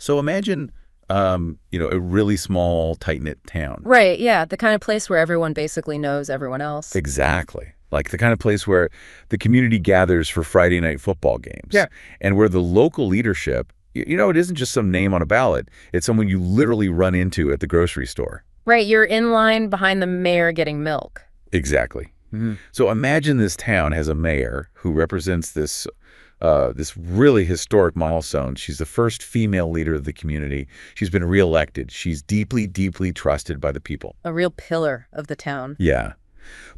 So imagine, a really small, tight-knit town. Right, yeah, the kind of place where everyone basically knows everyone else. Exactly. Like the kind of place where the community gathers for Friday night football games. Yeah. And where the local leadership, it isn't just some name on a ballot. It's someone you literally run into at the grocery store. Right, you're in line behind the mayor getting milk. Exactly. So imagine this town has a mayor who represents this really historic milestone. She's the first female leader of the community. She's been reelected. She's deeply, deeply trusted by the people. A real pillar of the town. Yeah.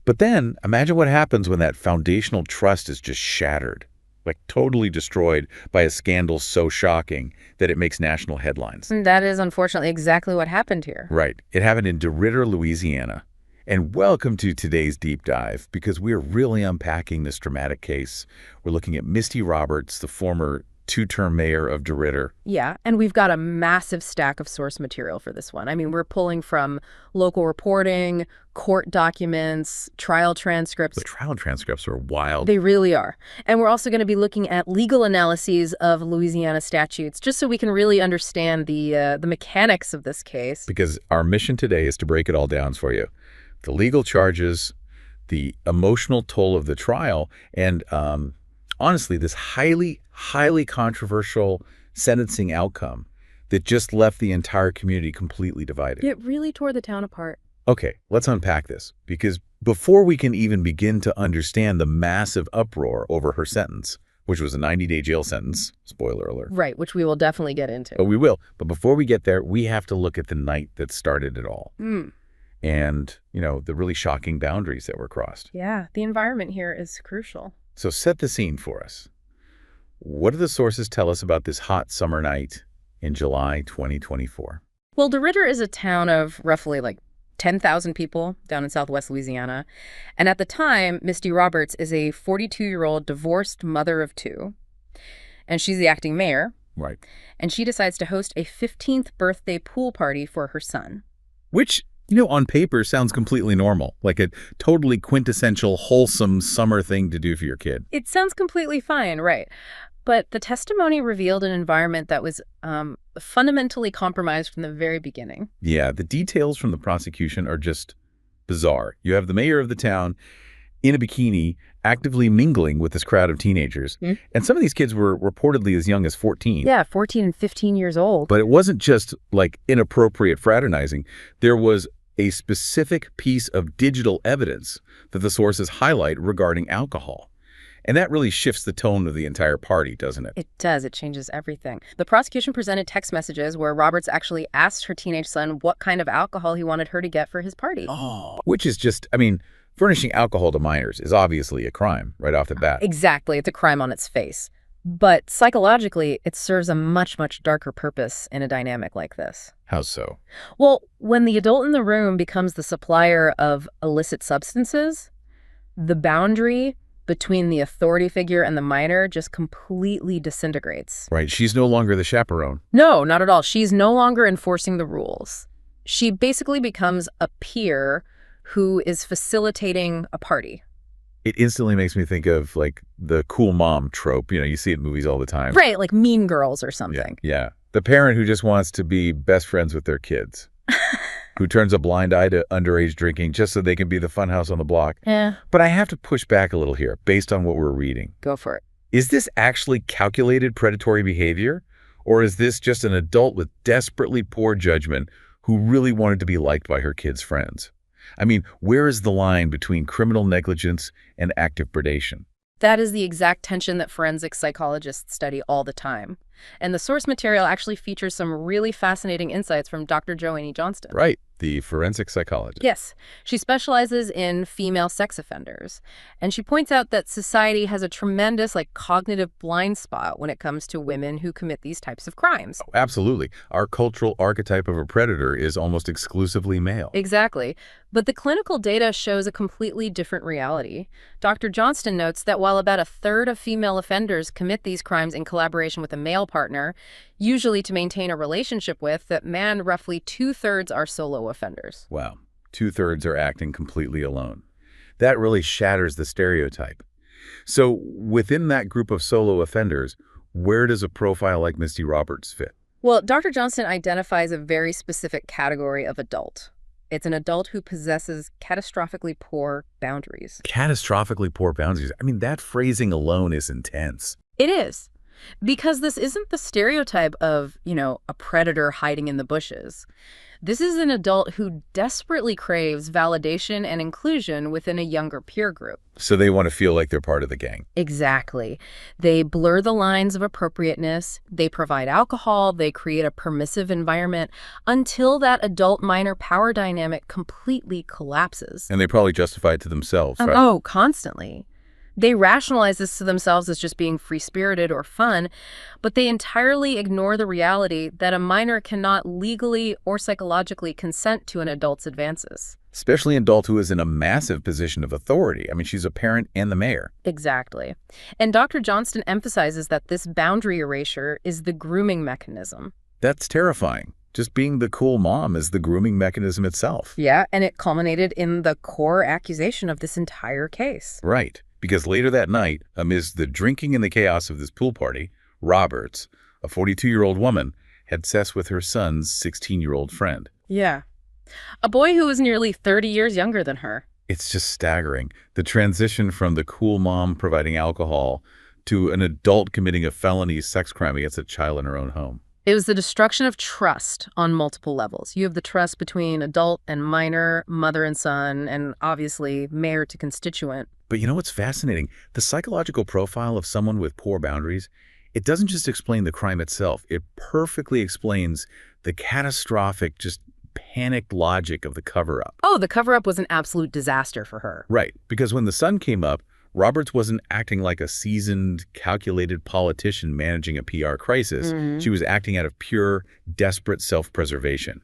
But then imagine what happens when that foundational trust is just shattered, like totally destroyed by a scandal so shocking that it makes national headlines. And that is unfortunately exactly what happened here. Right. It happened in DeRidder, Louisiana. And welcome to today's deep dive, because we're really unpacking this dramatic case. We're looking at Misty Roberts, the former two-term mayor of DeRidder. Yeah, and we've got a massive stack of source material for this one. I mean, we're pulling from local reporting, court documents, trial transcripts. The trial transcripts are wild. They really are. And we're also going to be looking at legal analyses of Louisiana statutes, just so we can really understand the mechanics of this case. Because our mission today is to break it all down for you. The legal charges, the emotional toll of the trial, and honestly, this highly, highly controversial sentencing outcome that just left the entire community completely divided. It really tore the town apart. Okay, let's unpack this, because before we can even begin to understand the massive uproar over her sentence, which was a 90-day jail sentence, spoiler alert. Right, which we will definitely get into. Oh, we will. But before we get there, we have to look at the night that started it all. And, the really shocking boundaries that were crossed. Yeah, the environment here is crucial. So set the scene for us. What do the sources tell us about this hot summer night in July 2024? Well, DeRidder is a town of roughly 10,000 people down in southwest Louisiana. And at the time, Misty Roberts is a 42-year-old divorced mother of two. And she's the acting mayor. Right. And she decides to host a 15th birthday pool party for her son. Which, on paper sounds completely normal, like a totally quintessential, wholesome summer thing to do for your kid. It sounds completely fine, right? But the testimony revealed an environment that was fundamentally compromised from the very beginning. Yeah, the details from the prosecution are just bizarre. You have the mayor of the town in a bikini actively mingling with this crowd of teenagers. And some of these kids were reportedly as young as 14. Yeah, 14 and 15 years old. But it wasn't just inappropriate fraternizing. There was a specific piece of digital evidence that the sources highlight regarding alcohol. And that really shifts the tone of the entire party, doesn't it? It does. It changes everything. The prosecution presented text messages where Roberts actually asked her teenage son what kind of alcohol he wanted her to get for his party. Oh, which is just, furnishing alcohol to minors is obviously a crime right off the bat. Exactly. It's a crime on its face. But psychologically, it serves a much, much darker purpose in a dynamic like this. How so? Well, when the adult in the room becomes the supplier of illicit substances, the boundary between the authority figure and the minor just completely disintegrates. Right. She's no longer the chaperone. No, not at all. She's no longer enforcing the rules. She basically becomes a peer who is facilitating a party. It instantly makes me think of the cool mom trope. You see it in movies all the time. Right, like Mean Girls or something. Yeah. The parent who just wants to be best friends with their kids. Who turns a blind eye to underage drinking just so they can be the funhouse on the block. Yeah. But I have to push back a little here based on what we're reading. Go for it. Is this actually calculated predatory behavior? Or is this just an adult with desperately poor judgment who really wanted to be liked by her kids' friends? Where is the line between criminal negligence and active predation? That is the exact tension that forensic psychologists study all the time. And the source material actually features some really fascinating insights from Dr. Joanne Johnston. Right, the forensic psychologist. Yes. She specializes in female sex offenders. And she points out that society has a tremendous, cognitive blind spot when it comes to women who commit these types of crimes. Oh, absolutely. Our cultural archetype of a predator is almost exclusively male. Exactly. But the clinical data shows a completely different reality. Dr. Johnston notes that while about a third of female offenders commit these crimes in collaboration with a male partner, usually to maintain a relationship with, that roughly 2/3 are solo offenders. Wow. 2/3 are acting completely alone. That really shatters the stereotype. So within that group of solo offenders, where does a profile like Misty Roberts fit? Well, Dr. Johnston identifies a very specific category of adult. It's an adult who possesses catastrophically poor boundaries. Catastrophically poor boundaries. I mean, that phrasing alone is intense. It is. Because this isn't the stereotype of, a predator hiding in the bushes. This is an adult who desperately craves validation and inclusion within a younger peer group. So they want to feel like they're part of the gang. Exactly. They blur the lines of appropriateness, they provide alcohol, they create a permissive environment until that adult-minor power dynamic completely collapses. And they probably justify it to themselves, right? Oh, constantly. They rationalize this to themselves as just being free-spirited or fun, but they entirely ignore the reality that a minor cannot legally or psychologically consent to an adult's advances. Especially an adult who is in a massive position of authority. I mean, she's a parent and the mayor. Exactly. And Dr. Johnston emphasizes that this boundary erasure is the grooming mechanism. That's terrifying. Just being the cool mom is the grooming mechanism itself. Yeah, and it culminated in the core accusation of this entire case. Right. Because later that night, amidst the drinking and the chaos of this pool party, Roberts, a 42-year-old woman, had sex with her son's 16-year-old friend. Yeah. A boy who was nearly 30 years younger than her. It's just staggering. The transition from the cool mom providing alcohol to an adult committing a felony sex crime against a child in her own home. It was the destruction of trust on multiple levels. You have the trust between adult and minor, mother and son, and obviously mayor to constituent. But you know what's fascinating? The psychological profile of someone with poor boundaries, it doesn't just explain the crime itself. It perfectly explains the catastrophic, just panicked logic of the cover-up. Oh, the cover-up was an absolute disaster for her. Right, because when the sun came up, Roberts wasn't acting like a seasoned, calculated politician managing a PR crisis. She was acting out of pure, desperate self-preservation.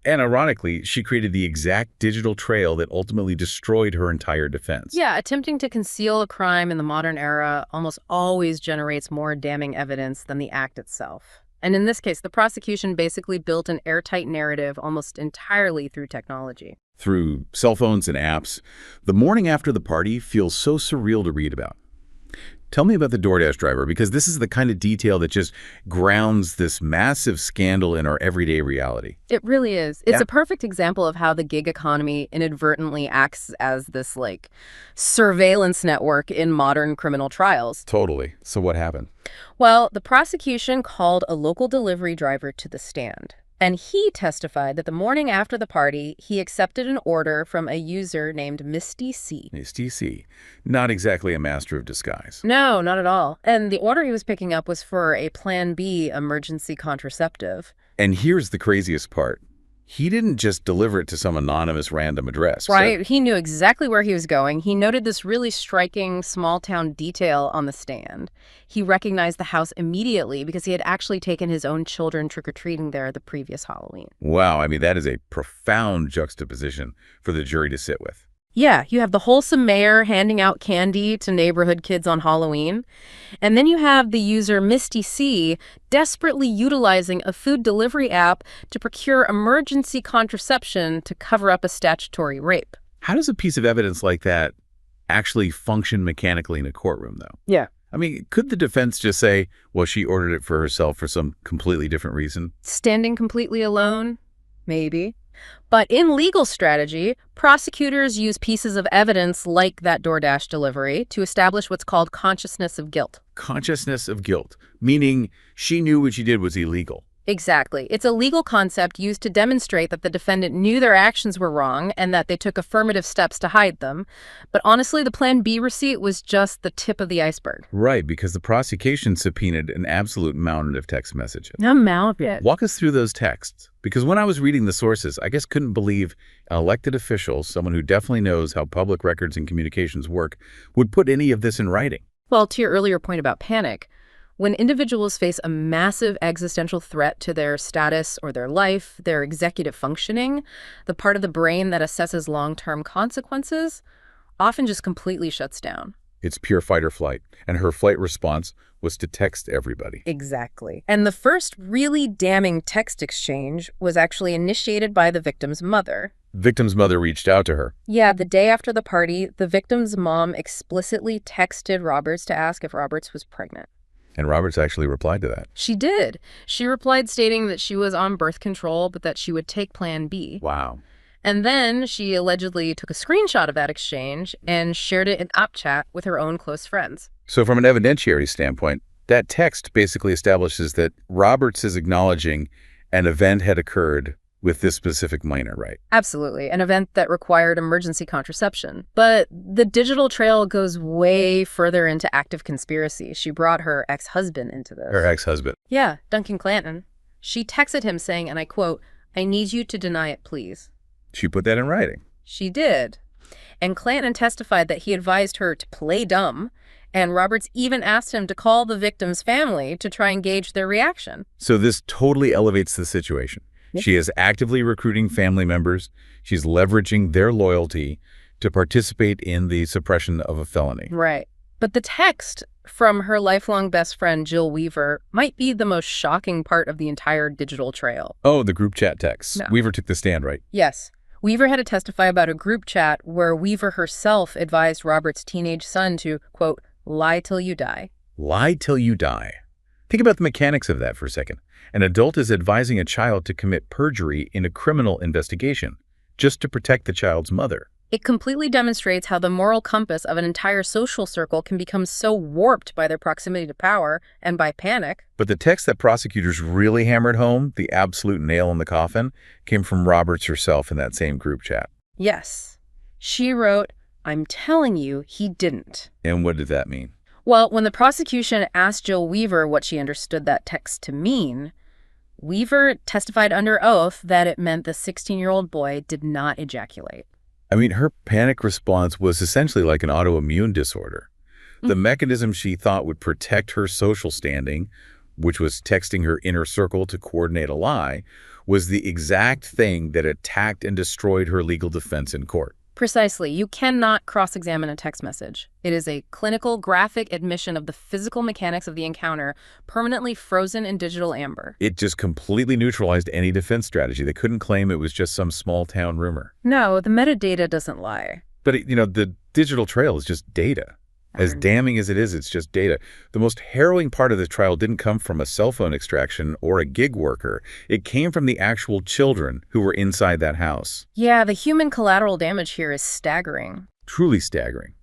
And ironically, she created the exact digital trail that ultimately destroyed her entire defense. Yeah, attempting to conceal a crime in the modern era almost always generates more damning evidence than the act itself. And in this case, the prosecution basically built an airtight narrative almost entirely through technology. Through cell phones and apps, the morning after the party feels so surreal to read about. Tell me about the DoorDash driver, because this is the kind of detail that just grounds this massive scandal in our everyday reality. It really is. It's a perfect example of how the gig economy inadvertently acts as this, surveillance network in modern criminal trials. Totally. So what happened? Well, the prosecution called a local delivery driver to the stand. And he testified that the morning after the party, he accepted an order from a user named Misty C. Misty C. Not exactly a master of disguise. No, not at all. And the order he was picking up was for a Plan B emergency contraceptive. And here's the craziest part. He didn't just deliver it to some anonymous random address. Right. He knew exactly where he was going. He noted this really striking small-town detail on the stand. He recognized the house immediately because he had actually taken his own children trick-or-treating there the previous Halloween. Wow. I mean, that is a profound juxtaposition for the jury to sit with. Yeah, you have the wholesome mayor handing out candy to neighborhood kids on Halloween. And then you have the user Misty C desperately utilizing a food delivery app to procure emergency contraception to cover up a statutory rape. How does a piece of evidence like that actually function mechanically in a courtroom, though? Yeah. I mean, could the defense just say, well, she ordered it for herself for some completely different reason? Standing completely alone? Maybe. But in legal strategy, prosecutors use pieces of evidence like that DoorDash delivery to establish what's called consciousness of guilt. Consciousness of guilt, meaning she knew what she did was illegal. Exactly. It's a legal concept used to demonstrate that the defendant knew their actions were wrong and that they took affirmative steps to hide them. But honestly, the Plan B receipt was just the tip of the iceberg. Right, because the prosecution subpoenaed an absolute mountain of text messages. Walk us through those texts. Because when I was reading the sources, I just couldn't believe an elected official, someone who definitely knows how public records and communications work, would put any of this in writing. Well, to your earlier point about panic, when individuals face a massive existential threat to their status or their life, their executive functioning, the part of the brain that assesses long-term consequences often just completely shuts down. It's pure fight or flight, and her flight response was to text everybody. Exactly. And the first really damning text exchange was actually initiated by the victim's mother. Victim's mother reached out to her. Yeah, the day after the party, the victim's mom explicitly texted Roberts to ask if Roberts was pregnant. And Roberts actually replied to that. She did. She replied stating that she was on birth control, but that she would take Plan B. Wow. And then she allegedly took a screenshot of that exchange and shared it in app chat with her own close friends. So from an evidentiary standpoint, that text basically establishes that Roberts is acknowledging an event had occurred with this specific minor, right? Absolutely. An event that required emergency contraception. But the digital trail goes way further into active conspiracy. She brought her ex-husband into this. Her ex-husband. Yeah, Duncan Clanton. She texted him saying, and I quote, "I need you to deny it, please." She put that in writing. She did. And Clanton testified that he advised her to play dumb, and Roberts even asked him to call the victim's family to try and gauge their reaction. So this totally elevates the situation. Yep. She is actively recruiting family members. She's leveraging their loyalty to participate in the suppression of a felony. Right. But the text from her lifelong best friend, Jill Weaver, might be the most shocking part of the entire digital trail. Oh, the group chat texts. No. Weaver took the stand, right? Yes. Weaver had to testify about a group chat where Weaver herself advised Roberts' teenage son to, quote, "lie till you die." Lie till you die. Think about the mechanics of that for a second. An adult is advising a child to commit perjury in a criminal investigation just to protect the child's mother. It completely demonstrates how the moral compass of an entire social circle can become so warped by their proximity to power and by panic. But the text that prosecutors really hammered home, the absolute nail in the coffin, came from Roberts herself in that same group chat. Yes. She wrote, "I'm telling you, he didn't." And what did that mean? Well, when the prosecution asked Jill Weaver what she understood that text to mean, Weaver testified under oath that it meant the 16-year-old boy did not ejaculate. I mean, her panic response was essentially like an autoimmune disorder. The mechanism she thought would protect her social standing, which was texting her inner circle to coordinate a lie, was the exact thing that attacked and destroyed her legal defense in court. Precisely. You cannot cross-examine a text message. It is a clinical, graphic admission of the physical mechanics of the encounter, permanently frozen in digital amber. It just completely neutralized any defense strategy. They couldn't claim it was just some small-town rumor. No, the metadata doesn't lie. But, the digital trail is just data. As damning as it is, it's just data. The most harrowing part of the trial didn't come from a cell phone extraction or a gig worker. It came from the actual children who were inside that house. Yeah, the human collateral damage here is staggering. Truly staggering.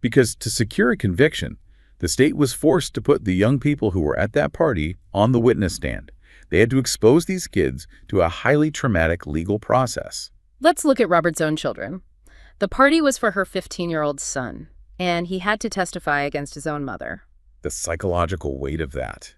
Because to secure a conviction, the state was forced to put the young people who were at that party on the witness stand. They had to expose these kids to a highly traumatic legal process. Let's look at Robert's own children. The party was for her 15-year-old son, and he had to testify against his own mother. The psychological weight of that.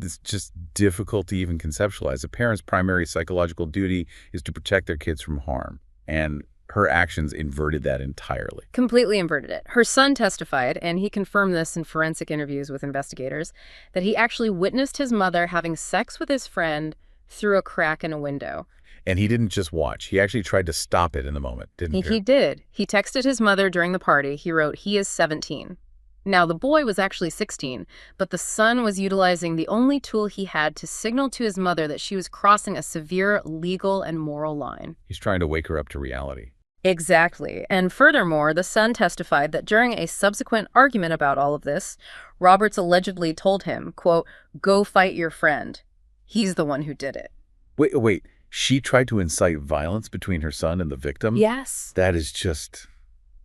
It's just difficult to even conceptualize. A parent's primary psychological duty is to protect their kids from harm. And her actions inverted that entirely. Completely inverted it. Her son testified, and he confirmed this in forensic interviews with investigators, that he actually witnessed his mother having sex with his friend through a crack in a window. And he didn't just watch. He actually tried to stop it in the moment, didn't he? He did. He texted his mother during the party. He wrote, "He is 17." Now, the boy was actually 16, but the son was utilizing the only tool he had to signal to his mother that she was crossing a severe legal and moral line. He's trying to wake her up to reality. Exactly. And furthermore, the son testified that during a subsequent argument about all of this, Roberts allegedly told him, quote, "Go fight your friend. He's the one who did it." Wait. She tried to incite violence between her son and the victim? Yes. That is just,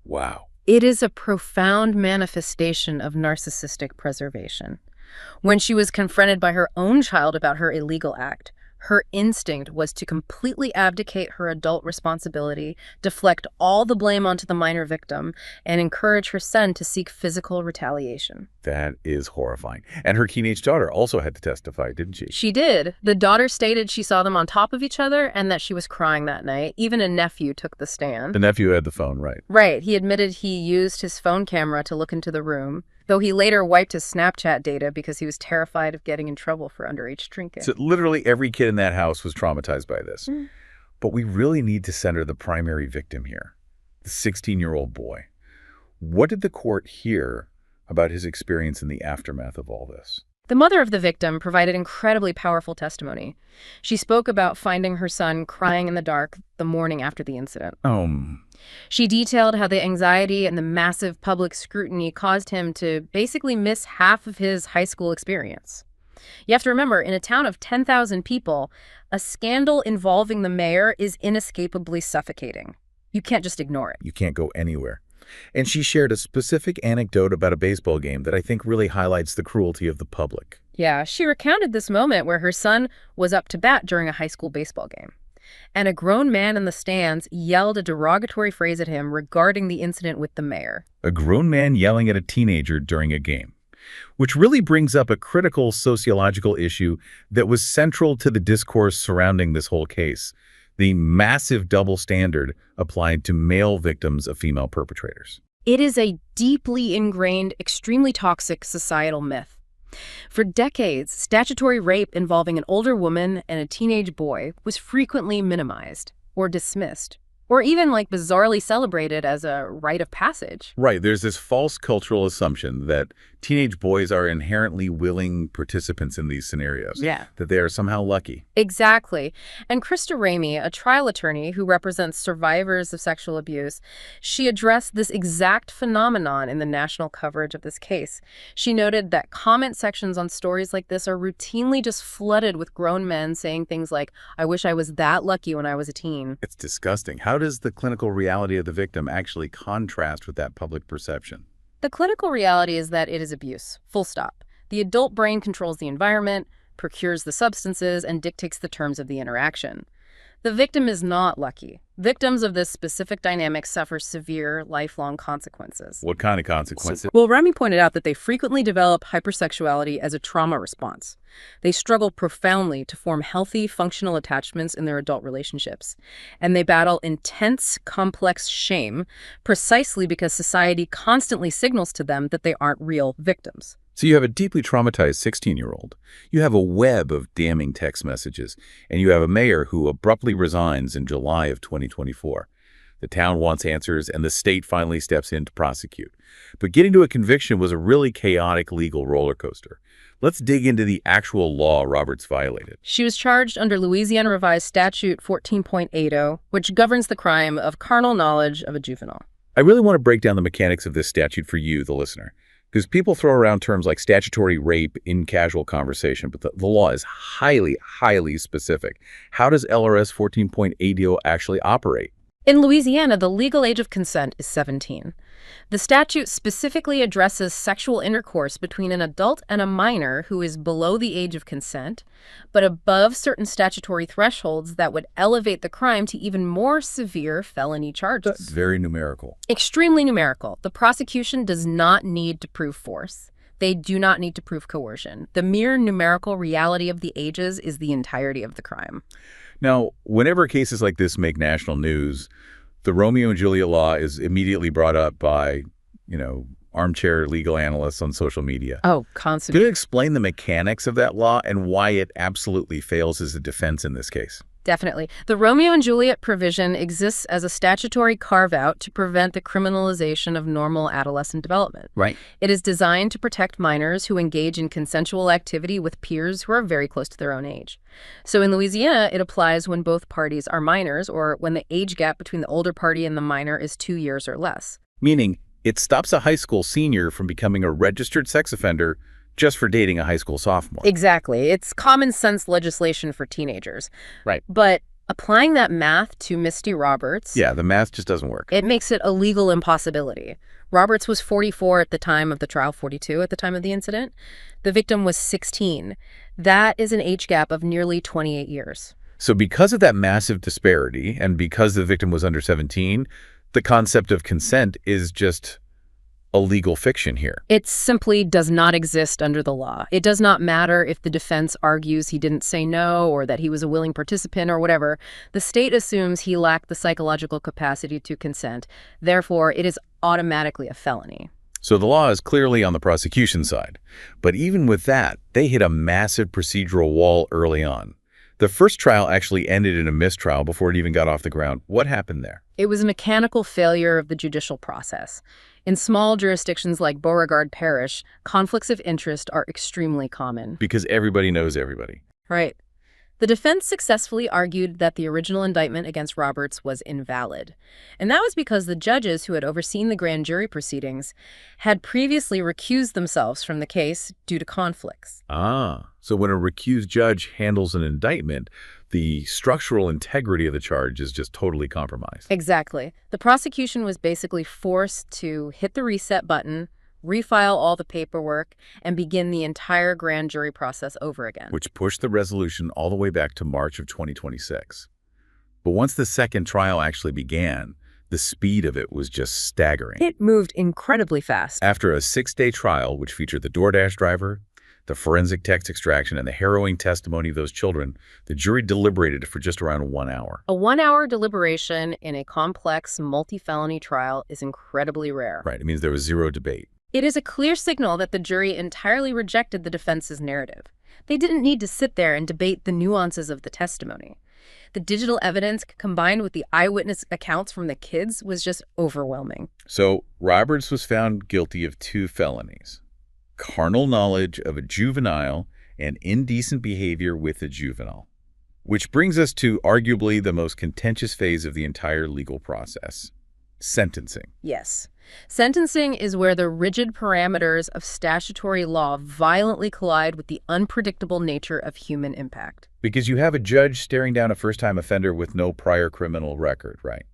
wow. It is a profound manifestation of narcissistic preservation. When she was confronted by her own child about her illegal act, her instinct was to completely abdicate her adult responsibility, deflect all the blame onto the minor victim, and encourage her son to seek physical retaliation. That is horrifying. And her teenage daughter also had to testify, didn't she? She did. The daughter stated she saw them on top of each other and that she was crying that night. Even a nephew took the stand. The nephew had the phone, right? Right. He admitted he used his phone camera to look into the room, though he later wiped his Snapchat data because he was terrified of getting in trouble for underage drinking. So literally every kid in that house was traumatized by this. But we really need to center the primary victim here, the 16-year-old boy. What did the court hear about his experience in the aftermath of all this? The mother of the victim provided incredibly powerful testimony. She spoke about finding her son crying in the dark the morning after the incident. She detailed how the anxiety and the massive public scrutiny caused him to basically miss half of his high school experience. You have to remember, in a town of 10,000 people, a scandal involving the mayor is inescapably suffocating. You can't just ignore it. You can't go anywhere. And she shared a specific anecdote about a baseball game that I think really highlights the cruelty of the public. Yeah, she recounted this moment where her son was up to bat during a high school baseball game. And a grown man in the stands yelled a derogatory phrase at him regarding the incident with the mayor. A grown man yelling at a teenager during a game, which really brings up a critical sociological issue that was central to the discourse surrounding this whole case: the massive double standard applied to male victims of female perpetrators. It is a deeply ingrained, extremely toxic societal myth. For decades, statutory rape involving an older woman and a teenage boy was frequently minimized or dismissed, or even bizarrely celebrated as a rite of passage. Right, there's this false cultural assumption that teenage boys are inherently willing participants in these scenarios. Yeah. That they are somehow lucky. Exactly. And Krista Ramey, a trial attorney who represents survivors of sexual abuse, she addressed this exact phenomenon in the national coverage of this case. She noted that comment sections on stories like this are routinely just flooded with grown men saying things like, "I wish I was that lucky when I was a teen." It's disgusting. How does the clinical reality of the victim actually contrast with that public perception? The clinical reality is that it is abuse, full stop. The adult brain controls the environment, procures the substances, and dictates the terms of the interaction. The victim is not lucky. Victims of this specific dynamic suffer severe, lifelong consequences. What kind of consequences? Well, Rami pointed out that they frequently develop hypersexuality as a trauma response. They struggle profoundly to form healthy, functional attachments in their adult relationships. And they battle intense, complex shame precisely because society constantly signals to them that they aren't real victims. So you have a deeply traumatized 16-year-old. You have a web of damning text messages, and you have a mayor who abruptly resigns in July of 2024. The town wants answers, and the state finally steps in to prosecute. But getting to a conviction was a really chaotic legal roller coaster. Let's dig into the actual law Roberts violated. She was charged under Louisiana Revised Statute 14.80, which governs the crime of carnal knowledge of a juvenile. I really want to break down the mechanics of this statute for you, the listener, because people throw around terms like statutory rape in casual conversation, but the law is highly, highly specific. How does LRS 14.80 actually operate? In Louisiana, the legal age of consent is 17. The statute specifically addresses sexual intercourse between an adult and a minor who is below the age of consent, but above certain statutory thresholds that would elevate the crime to even more severe felony charges. That's very numerical. Extremely numerical. The prosecution does not need to prove force. They do not need to prove coercion. The mere numerical reality of the ages is the entirety of the crime. Now, whenever cases like this make national news, the Romeo and Juliet law is immediately brought up by, armchair legal analysts on social media. Oh, constantly. Could you explain the mechanics of that law and why it absolutely fails as a defense in this case? Definitely. The Romeo and Juliet provision exists as a statutory carve-out to prevent the criminalization of normal adolescent development. Right. It is designed to protect minors who engage in consensual activity with peers who are very close to their own age. So in Louisiana, it applies when both parties are minors or when the age gap between the older party and the minor is 2 years or less. Meaning, it stops a high school senior from becoming a registered sex offender just for dating a high school sophomore. Exactly. It's common sense legislation for teenagers. Right. But applying that math to Misty Roberts... Yeah, the math just doesn't work. It makes it a legal impossibility. Roberts was 44 at the time of the trial, 42 at the time of the incident. The victim was 16. That is an age gap of nearly 28 years. So because of that massive disparity, and because the victim was under 17, the concept of consent is just a legal fiction here. It simply does not exist under the law. It does not matter if the defense argues he didn't say no or that he was a willing participant or whatever. The state assumes he lacked the psychological capacity to consent. Therefore, it is automatically a felony. So the law is clearly on the prosecution side. But even with that, they hit a massive procedural wall early on. The first trial actually ended in a mistrial before it even got off the ground. What happened there? It was a mechanical failure of the judicial process. In small jurisdictions like Beauregard Parish, conflicts of interest are extremely common. Because everybody knows everybody. Right. The defense successfully argued that the original indictment against Roberts was invalid. And that was because the judges who had overseen the grand jury proceedings had previously recused themselves from the case due to conflicts. So when a recused judge handles an indictment, the structural integrity of the charge is just totally compromised. Exactly. The prosecution was basically forced to hit the reset button, refile all the paperwork, and begin the entire grand jury process over again. Which pushed the resolution all the way back to March of 2026. But once the second trial actually began, the speed of it was just staggering. It moved incredibly fast. After a 6-day trial, which featured the DoorDash driver, the forensic text extraction, and the harrowing testimony of those children, the jury deliberated for just around 1 hour. A 1-hour deliberation in a complex multi-felony trial is incredibly rare. Right, it means there was zero debate. It is a clear signal that the jury entirely rejected the defense's narrative. They didn't need to sit there and debate the nuances of the testimony. The digital evidence combined with the eyewitness accounts from the kids was just overwhelming. So Roberts was found guilty of 2 felonies: carnal knowledge of a juvenile and indecent behavior with a juvenile. Which brings us to arguably the most contentious phase of the entire legal process: sentencing. Yes. Sentencing is where the rigid parameters of statutory law violently collide with the unpredictable nature of human impact. Because you have a judge staring down a first-time offender with no prior criminal record, right?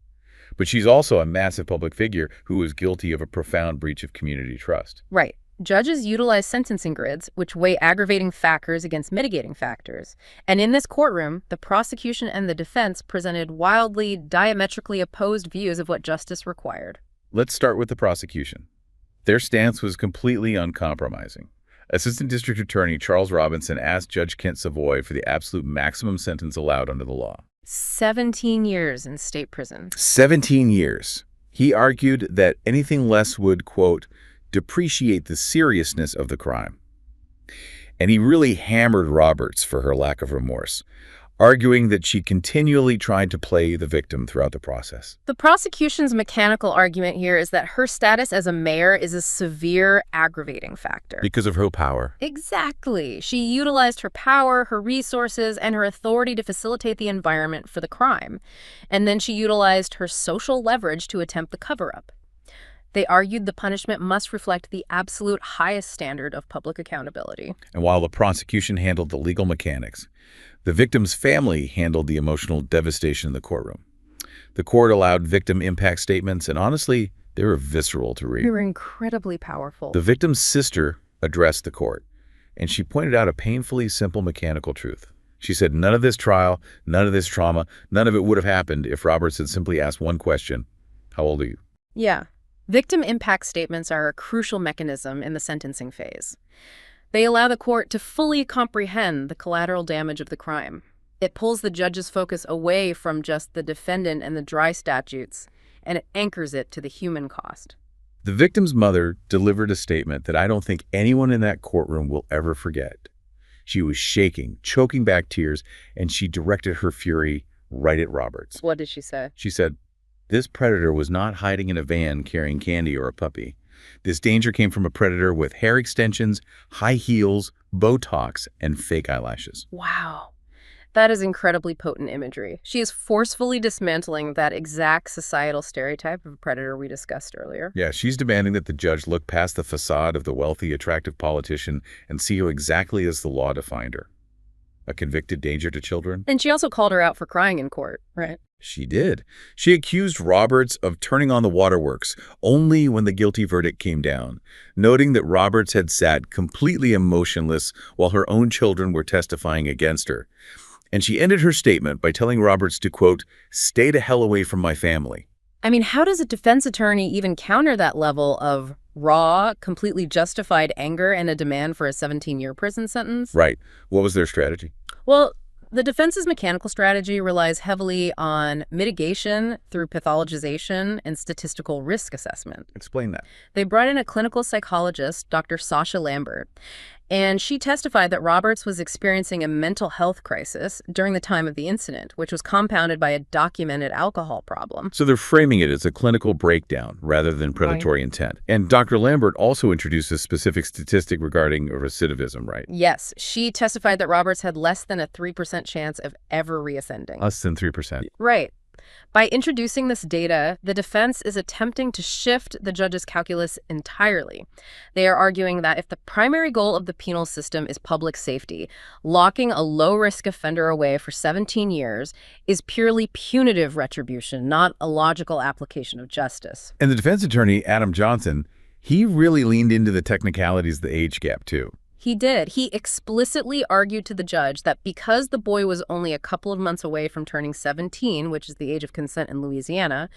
But she's also a massive public figure who is guilty of a profound breach of community trust. Right. Judges utilize sentencing grids, which weigh aggravating factors against mitigating factors. And in this courtroom, the prosecution and the defense presented wildly, diametrically opposed views of what justice required. Let's start with the prosecution. Their stance was completely uncompromising. Assistant District Attorney Charles Robinson asked Judge Kent Savoy for the absolute maximum sentence allowed under the law. 17 years in state prison. 17 years. He argued that anything less would, quote, depreciate the seriousness of the crime. And he really hammered Roberts for her lack of remorse, arguing that she continually tried to play the victim throughout the process. The prosecution's mechanical argument here is that her status as a mayor is a severe aggravating factor. Because of her power. Exactly. She utilized her power, her resources, and her authority to facilitate the environment for the crime. And then she utilized her social leverage to attempt the cover-up. They argued the punishment must reflect the absolute highest standard of public accountability. And while the prosecution handled the legal mechanics, the victim's family handled the emotional devastation in the courtroom. The court allowed victim impact statements, and honestly, they were visceral to read. They were incredibly powerful. The victim's sister addressed the court, and she pointed out a painfully simple mechanical truth. She said none of this trial, none of this trauma, none of it would have happened if Roberts had simply asked one question: how old are you? Yeah. Victim impact statements are a crucial mechanism in the sentencing phase. They allow the court to fully comprehend the collateral damage of the crime. It pulls the judge's focus away from just the defendant and the dry statutes, and it anchors it to the human cost. The victim's mother delivered a statement that I don't think anyone in that courtroom will ever forget. She was shaking, choking back tears, and she directed her fury right at Roberts. What did she say? She said, "This predator was not hiding in a van carrying candy or a puppy. This danger came from a predator with hair extensions, high heels, Botox, and fake eyelashes." Wow. That is incredibly potent imagery. She is forcefully dismantling that exact societal stereotype of a predator we discussed earlier. Yeah, she's demanding that the judge look past the facade of the wealthy, attractive politician and see who exactly as the law defined her. A convicted danger to children. And she also called her out for crying in court, right? She did. She accused Roberts of turning on the waterworks only when the guilty verdict came down, noting that Roberts had sat completely emotionless while her own children were testifying against her. And she ended her statement by telling Roberts to, quote, "stay the hell away from my family." I mean, how does a defense attorney even counter that level of raw, completely justified anger and a demand for a 17-year prison sentence? Right. What was their strategy? Well, the defense's mechanical strategy relies heavily on mitigation through pathologization and statistical risk assessment. Explain that. They brought in a clinical psychologist, Dr. Sasha Lambert, And she testified that Roberts was experiencing a mental health crisis during the time of the incident, which was compounded by a documented alcohol problem. So they're framing it as a clinical breakdown rather than predatory intent. And Dr. Lambert also introduced a specific statistic regarding recidivism, right? Yes, she testified that Roberts had less than a 3% chance of ever reoffending. Less than 3%. Right. By introducing this data, the defense is attempting to shift the judge's calculus entirely. They are arguing that if the primary goal of the penal system is public safety, locking a low-risk offender away for 17 years is purely punitive retribution, not a logical application of justice. And the defense attorney, Adam Johnson, he really leaned into the technicalities of the age gap, too. He did. He explicitly argued to the judge that because the boy was only a couple of months away from turning 17, which is the age of consent in Louisiana,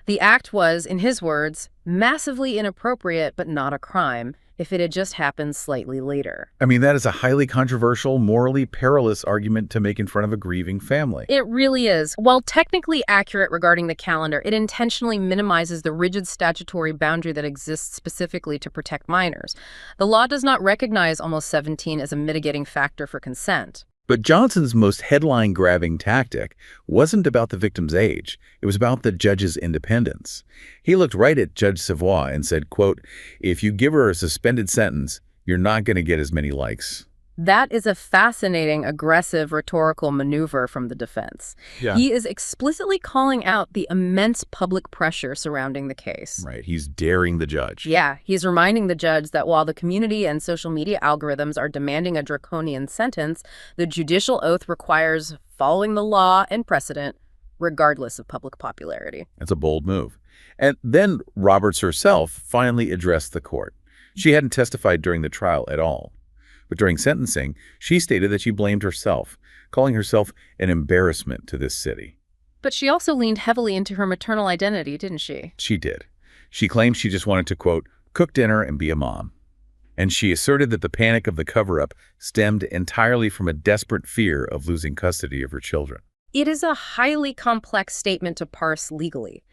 the act was, in his words, massively inappropriate but not a crime if it had just happened slightly later. I mean, that is a highly controversial, morally perilous argument to make in front of a grieving family. It really is. While technically accurate regarding the calendar, it intentionally minimizes the rigid statutory boundary that exists specifically to protect minors. The law does not recognize almost 17 as a mitigating factor for consent. But Johnson's most headline-grabbing tactic wasn't about the victim's age. It was about the judge's independence. He looked right at Judge Savoy and said, quote, "If you give her a suspended sentence, you're not going to get as many likes." That is a fascinating, aggressive rhetorical maneuver from the defense. Yeah. He is explicitly calling out the immense public pressure surrounding the case. Right. He's daring the judge. Yeah, he's reminding the judge that while the community and social media algorithms are demanding a draconian sentence, the judicial oath requires following the law and precedent, regardless of public popularity. That's a bold move. And then Roberts herself finally addressed the court. She hadn't testified during the trial at all. But during sentencing, she stated that she blamed herself, calling herself an embarrassment to this city. But she also leaned heavily into her maternal identity, didn't she? She did. She claimed she just wanted to, quote, cook dinner and be a mom. And she asserted that the panic of the cover-up stemmed entirely from a desperate fear of losing custody of her children. It is a highly complex statement to parse legally.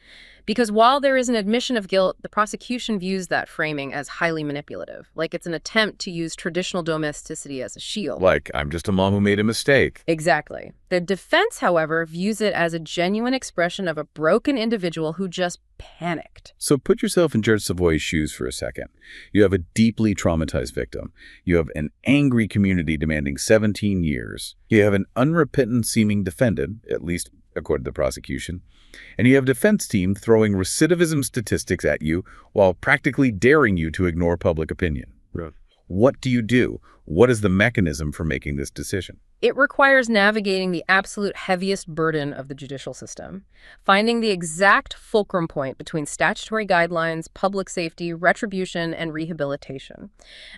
Because while there is an admission of guilt, the prosecution views that framing as highly manipulative, like it's an attempt to use traditional domesticity as a shield. Like, I'm just a mom who made a mistake. Exactly. The defense, however, views it as a genuine expression of a broken individual who just panicked. So put yourself in Judge Savoy's shoes for a second. You have a deeply traumatized victim. You have an angry community demanding 17 years. You have an unrepentant-seeming defendant, at least according to the prosecution. And you have a defense team throwing recidivism statistics at you while practically daring you to ignore public opinion. Right. What do you do? What is the mechanism for making this decision? It requires navigating the absolute heaviest burden of the judicial system, finding the exact fulcrum point between statutory guidelines, public safety, retribution, and rehabilitation.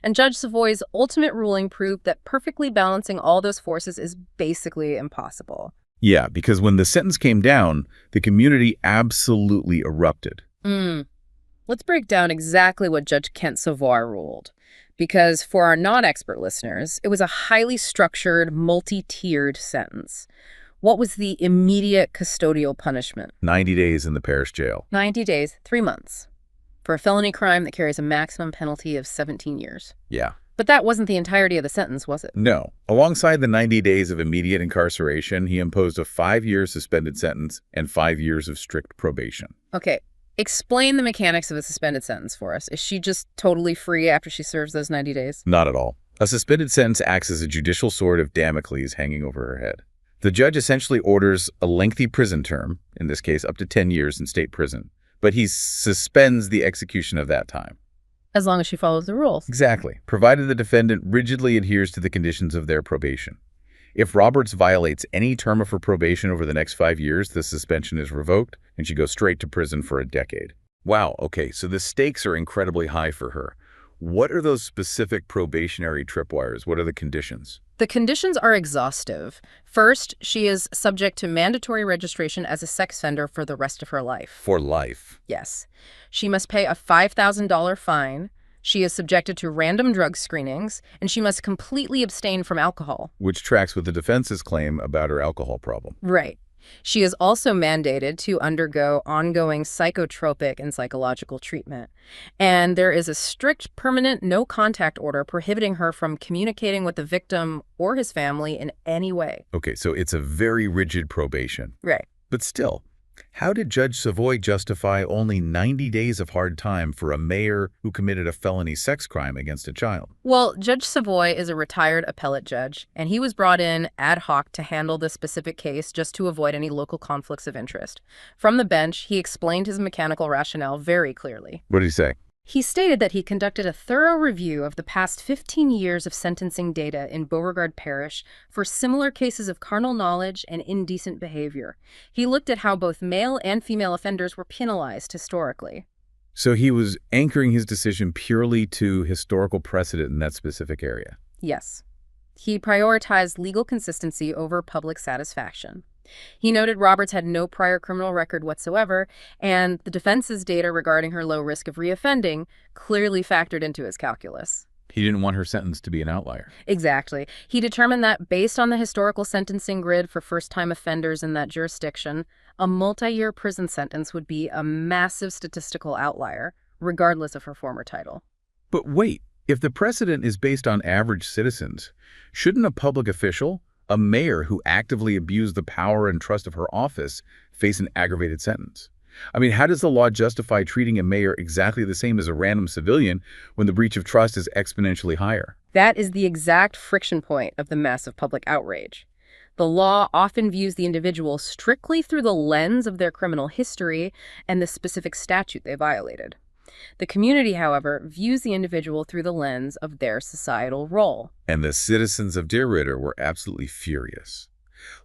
And Judge Savoy's ultimate ruling proved that perfectly balancing all those forces is basically impossible. Yeah, because when the sentence came down, the community absolutely erupted. Let's break down exactly what Judge Kent Savoy ruled. Because for our non-expert listeners, it was a highly structured, multi-tiered sentence. What was the immediate custodial punishment? 90 days in the parish jail. 90 days, 3 months, for a felony crime that carries a maximum penalty of 17 years. Yeah. But that wasn't the entirety of the sentence, was it? No. Alongside the 90 days of immediate incarceration, he imposed a 5-year suspended sentence and 5 years of strict probation. Okay. Explain the mechanics of a suspended sentence for us. Is she just totally free after she serves those 90 days? Not at all. A suspended sentence acts as a judicial sword of Damocles hanging over her head. The judge essentially orders a lengthy prison term, in this case up to 10 years in state prison, but he suspends the execution of that time. As long as she follows the rules. Exactly, provided the defendant rigidly adheres to the conditions of their probation. If Roberts violates any term of her probation over the next 5 years, the suspension is revoked, and she goes straight to prison for a decade. Wow, okay, so the stakes are incredibly high for her. What are those specific probationary tripwires? What are the conditions? The conditions are exhaustive. First, she is subject to mandatory registration as a sex offender for the rest of her life. For life? Yes. She must pay a $5,000 fine. She is subjected to random drug screenings, and she must completely abstain from alcohol. Which tracks with the defense's claim about her alcohol problem. Right. She is also mandated to undergo ongoing psychotropic and psychological treatment. And there is a strict, permanent no-contact order prohibiting her from communicating with the victim or his family in any way. Okay, so it's a very rigid probation. Right. But still, how did Judge Savoy justify only 90 days of hard time for a mayor who committed a felony sex crime against a child? Well, Judge Savoy is a retired appellate judge, and he was brought in ad hoc to handle this specific case just to avoid any local conflicts of interest. From the bench, he explained his mechanical rationale very clearly. What did he say? He stated that he conducted a thorough review of the past 15 years of sentencing data in Beauregard Parish for similar cases of carnal knowledge and indecent behavior. He looked at how both male and female offenders were penalized historically. So he was anchoring his decision purely to historical precedent in that specific area. Yes. He prioritized legal consistency over public satisfaction. He noted Roberts had no prior criminal record whatsoever, and the defense's data regarding her low risk of reoffending clearly factored into his calculus. He didn't want her sentence to be an outlier. Exactly. He determined that based on the historical sentencing grid for first-time offenders in that jurisdiction, a multi-year prison sentence would be a massive statistical outlier, regardless of her former title. But wait, if the precedent is based on average citizens, shouldn't a public official, a mayor who actively abused the power and trust of her office, face an aggravated sentence? I mean, how does the law justify treating a mayor exactly the same as a random civilian when the breach of trust is exponentially higher? That is the exact friction point of the massive public outrage. The law often views the individual strictly through the lens of their criminal history and the specific statute they violated. The community, however, views the individual through the lens of their societal role. And the citizens of Deer Ritter were absolutely furious.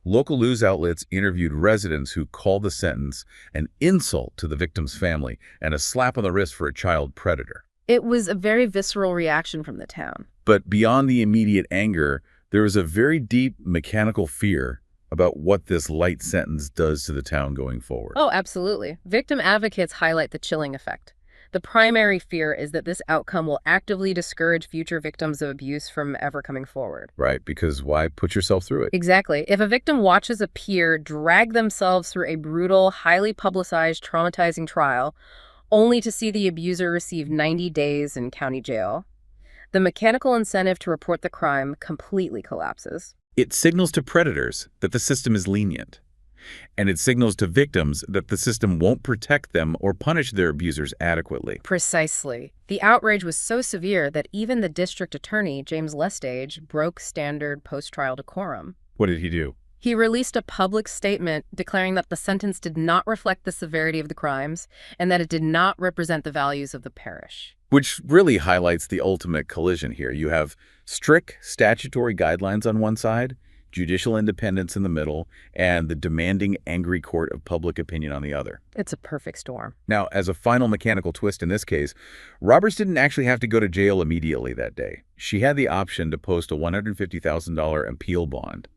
Local news outlets interviewed residents who called the sentence an insult to the victim's family and a slap on the wrist for a child predator. It was a very visceral reaction from the town. But beyond the immediate anger, there was a very deep mechanical fear about what this light sentence does to the town going forward. Oh, absolutely. Victim advocates highlight the chilling effect. The primary fear is that this outcome will actively discourage future victims of abuse from ever coming forward. Right, because why put yourself through it? Exactly. If a victim watches a peer drag themselves through a brutal, highly publicized, traumatizing trial, only to see the abuser receive 90 days in county jail, the mechanical incentive to report the crime completely collapses. It signals to predators that the system is lenient. And it signals to victims that the system won't protect them or punish their abusers adequately. Precisely. The outrage was so severe that even the district attorney, James Lestage, broke standard post-trial decorum. What did he do? He released a public statement declaring that the sentence did not reflect the severity of the crimes and that it did not represent the values of the parish. Which really highlights the ultimate collision here. You have strict statutory guidelines on one side, judicial independence in the middle, and the demanding, angry court of public opinion on the other. It's a perfect storm. Now, as a final mechanical twist in this case, Roberts didn't actually have to go to jail immediately that day. She had the option to post a $150,000 appeal bond.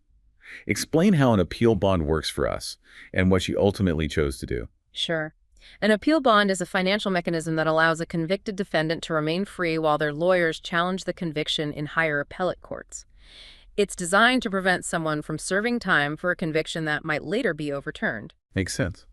Explain how an appeal bond works for us and what she ultimately chose to do. Sure. An appeal bond is a financial mechanism that allows a convicted defendant to remain free while their lawyers challenge the conviction in higher appellate courts. It's designed to prevent someone from serving time for a conviction that might later be overturned. Makes sense.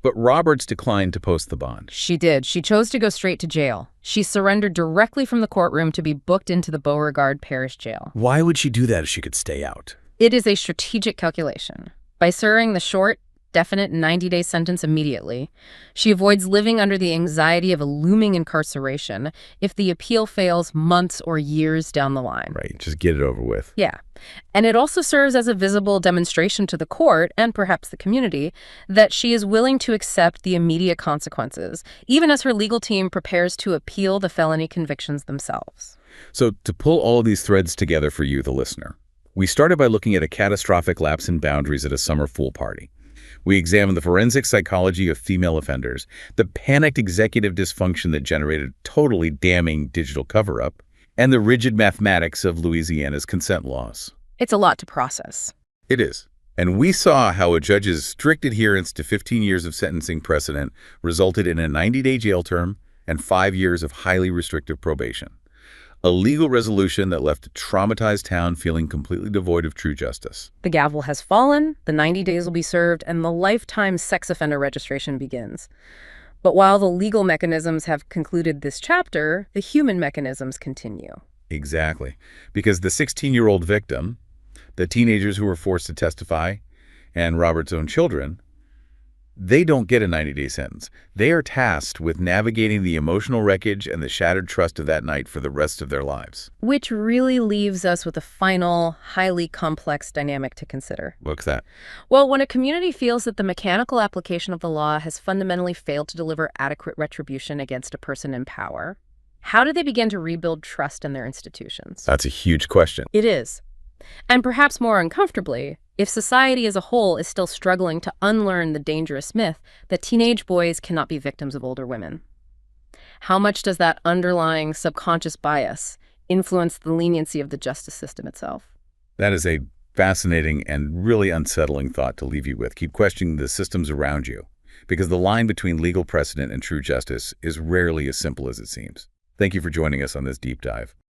But Roberts declined to post the bond. She did. She chose to go straight to jail. She surrendered directly from the courtroom to be booked into the Beauregard Parish Jail. Why would she do that if she could stay out? It is a strategic calculation. By serving the short, definite 90-day sentence immediately, she avoids living under the anxiety of a looming incarceration if the appeal fails months or years down the line. Right, just get it over with. Yeah. And it also serves as a visible demonstration to the court, and perhaps the community, that she is willing to accept the immediate consequences, even as her legal team prepares to appeal the felony convictions themselves. So to pull all of these threads together for you, the listener, we started by looking at a catastrophic lapse in boundaries at a summer pool party. We examined the forensic psychology of female offenders, the panicked executive dysfunction that generated totally damning digital cover-up, and the rigid mathematics of Louisiana's consent laws. It's a lot to process. It is. And we saw how a judge's strict adherence to 15 years of sentencing precedent resulted in a 90-day jail term and 5 years of highly restrictive probation. A legal resolution that left a traumatized town feeling completely devoid of true justice. The gavel has fallen, the 90 days will be served, and the lifetime sex offender registration begins. But while the legal mechanisms have concluded this chapter, the human mechanisms continue. Exactly. Because the 16-year-old victim, the teenagers who were forced to testify, and Robert's own children, they don't get a 90-day sentence. They are tasked with navigating the emotional wreckage and the shattered trust of that night for the rest of their lives. Which really leaves us with a final, highly complex dynamic to consider. What's that? Well, when a community feels that the mechanical application of the law has fundamentally failed to deliver adequate retribution against a person in power, how do they begin to rebuild trust in their institutions? That's a huge question. It is. And perhaps more uncomfortably, if society as a whole is still struggling to unlearn the dangerous myth that teenage boys cannot be victims of older women, how much does that underlying subconscious bias influence the leniency of the justice system itself? That is a fascinating and really unsettling thought to leave you with. Keep questioning the systems around you, because the line between legal precedent and true justice is rarely as simple as it seems. Thank you for joining us on this deep dive.